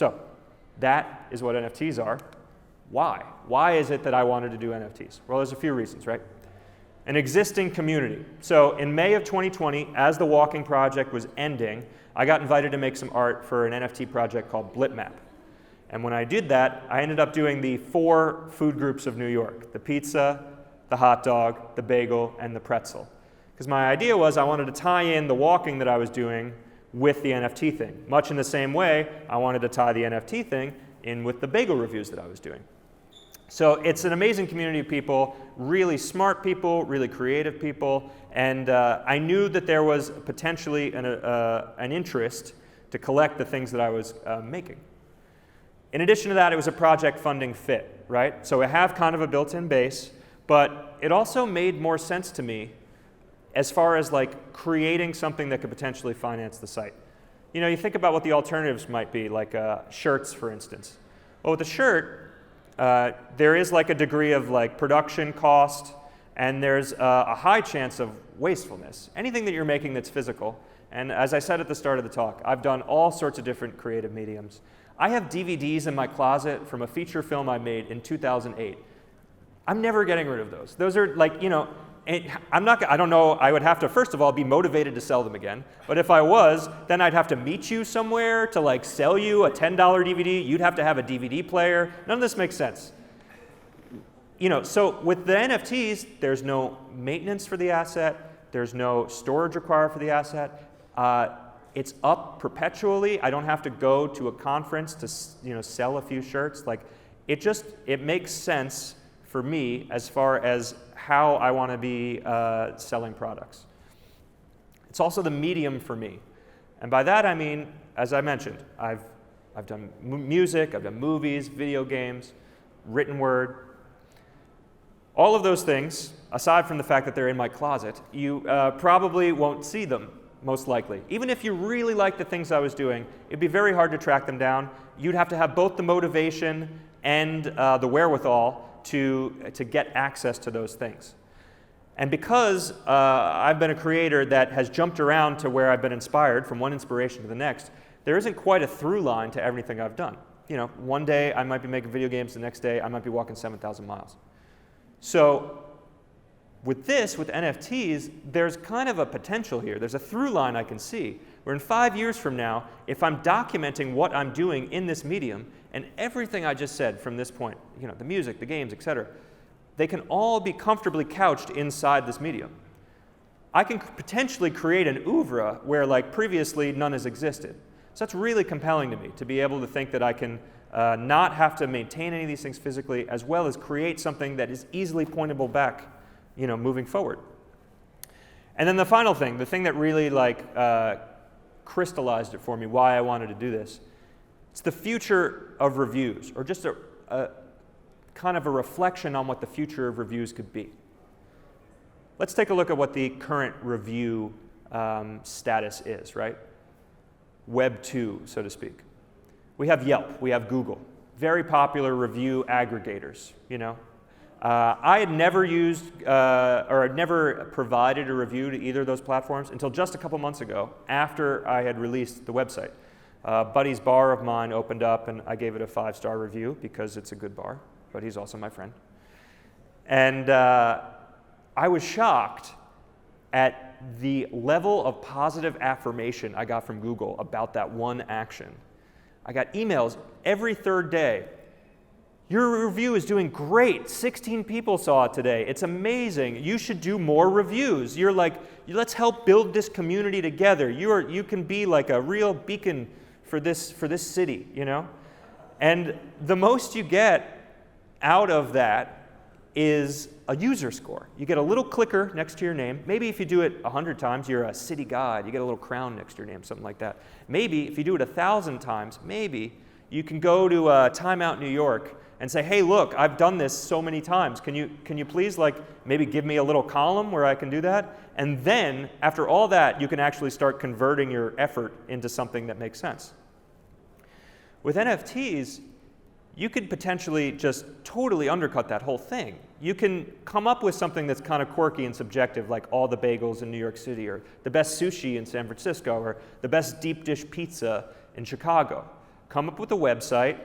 So that is what NFTs are. Why? Why is it that I wanted to do NFTs? Well, there's a few reasons, right? An existing community. So in May of 2020, as the walking project was ending, I got invited to make some art for an NFT project called Blipmap. And when I did that, I ended up doing the 4 food groups of New York: the pizza, the hot dog, the bagel, and the pretzel. Because my idea was I wanted to tie in the walking that I was doing with the NFT thing. Much in the same way, I wanted to tie the NFT thing in with the bagel reviews that I was doing. So it's an amazing community of people, really smart people, really creative people, and I knew that there was potentially an interest to collect the things that I was making. In addition to that, it was a project funding fit, right? So I have kind of a built-in base, but it also made more sense to me as far as like creating something that could potentially finance the site. You know, you think about what the alternatives might be, like shirts, for instance. Well, with a shirt, there is like a degree of like production cost, and there's a high chance of wastefulness. Anything that you're making that's physical, and as I said at the start of the talk, I've done all sorts of different creative mediums. I have DVDs in my closet from a feature film I made in 2008. I'm never getting rid of those. Those are like, you know, I don't know, I would have to, first of all, be motivated to sell them again. But if I was, then I'd have to meet you somewhere to like sell you a $10 DVD. You'd have to have a DVD player. None of this makes sense. You know, so with the NFTs, there's no maintenance for the asset. There's no storage required for the asset. It's up perpetually. I don't have to go to a conference to, you know, sell a few shirts. Like, it makes sense for me as far as how I want to be selling products. It's also the medium for me. And by that I mean, as I mentioned, I've done music, I've done movies, video games, written word. All of those things, aside from the fact that they're in my closet, you probably won't see them, most likely. Even if you really like the things I was doing, it'd be very hard to track them down. You'd have to have both the motivation and the wherewithal to get access to those things. And because I've been a creator that has jumped around to where I've been inspired from one inspiration to the next, there isn't quite a through line to everything I've done. You know, one day I might be making video games, the next day I might be walking 7,000 miles. So with NFTs, there's kind of a potential here. There's a through line I can see, where in 5 years from now, if I'm documenting what I'm doing in this medium, and everything I just said from this point, you know, the music, the games, etc., they can all be comfortably couched inside this medium. I can potentially create an oeuvre where, like, previously none has existed. So that's really compelling to me, to be able to think that I can not have to maintain any of these things physically, as well as create something that is easily pointable back, you know, moving forward. And then the final thing, the thing that really like crystallized it for me, why I wanted to do this, it's the future of reviews, or just a kind of a reflection on what the future of reviews could be. Let's take a look at what the current review status is, right? Web 2, so to speak. We have Yelp, we have Google, very popular review aggregators, you know. I had never used or had never provided a review to either of those platforms until just a couple months ago, after I had released the website. Buddy's bar of mine opened up, and I gave it a 5-star review because it's a good bar, but he's also my friend. And I was shocked at the level of positive affirmation I got from Google about that one action. I got emails every third day. Your review is doing great. 16 people saw it today. It's amazing. You should do more reviews. You're like, let's help build this community together. You can be like a real beacon for this city, you know? And the most you get out of that is a user score. You get a little clicker next to your name. Maybe if you do it 100 times, you're a city guide. You get a little crown next to your name, something like that. Maybe if you do it 1,000 times, maybe you can go to Time Out New York and say, hey, look, I've done this so many times. Can you please like maybe give me a little column where I can do that? And then after all that, you can actually start converting your effort into something that makes sense. With NFTs, you could potentially just totally undercut that whole thing. You can come up with something that's kind of quirky and subjective, like all the bagels in New York City, or the best sushi in San Francisco, or the best deep dish pizza in Chicago. come up with a website,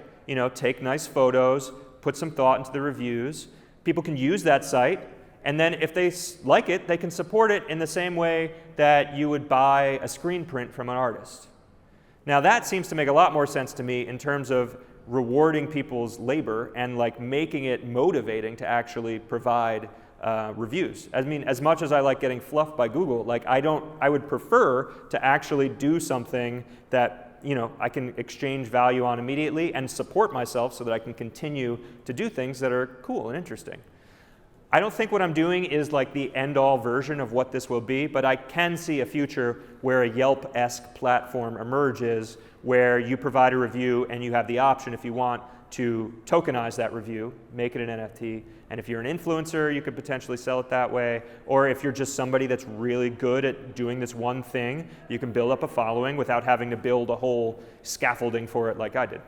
take nice photos, put some thought into the reviews. People can use that site, and then if they like it, they can support it in the same way that you would buy a screen print from an artist. Now that seems to make a lot more sense to me in terms of rewarding people's labor and like making it motivating to actually provide reviews. I mean, as much as I like getting fluffed by Google, like I would prefer to actually do something that I can exchange value on immediately and support myself so that I can continue to do things that are cool and interesting. I don't think what I'm doing is like the end-all version of what this will be, but I can see a future where a Yelp-esque platform emerges where you provide a review and you have the option, if you want, to tokenize that review, make it an NFT, and if you're an influencer, you could potentially sell it that way, or if you're just somebody that's really good at doing this one thing, you can build up a following without having to build a whole scaffolding for it like I did.